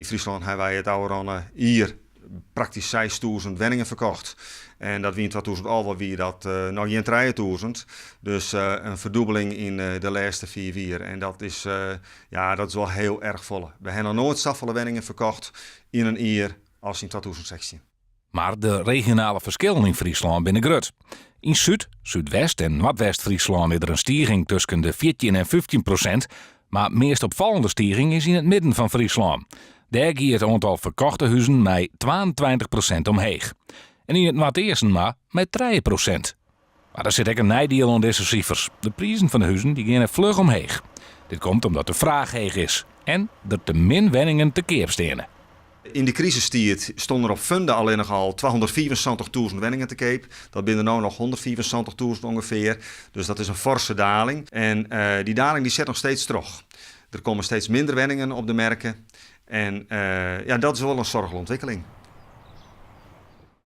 In Friesland hebben wij het oude hier praktisch 6000 woningen verkocht. En dat wie in 2011 wel weer dat nog geen 3000. Dus een verdubbeling in de laatste 4 jaar. En dat is wel heel erg vol. We hebben nog nooit zoveel woningen verkocht in een jaar als in 2016. Maar de regionale verschillen in Friesland binnen grut. In Zuid, Zuidwest en Noordwest-Friesland is er een stijging tussen de 14 en 15%. Maar de meest opvallende stijging is in het midden van Friesland. Daar gaat het aantal verkochte huizen met 22% omheeg. En in het Noord-Eersten maar met 3%. Maar er zit ook een nadeel aan deze cijfers. De prijzen van de huizen die gaan vlug omheeg. Dit komt omdat de vraag heeg is en er te min woningen te keer staan. In de crisistijd stonden er op Funda alleen nog al 274.000 woningen te koop. Dat binnen nu nog 174.000 ongeveer. Dus dat is een forse daling. En die daling die zet nog steeds terug. Er komen steeds minder woningen op de merken. En dat is wel een zorgelijke ontwikkeling.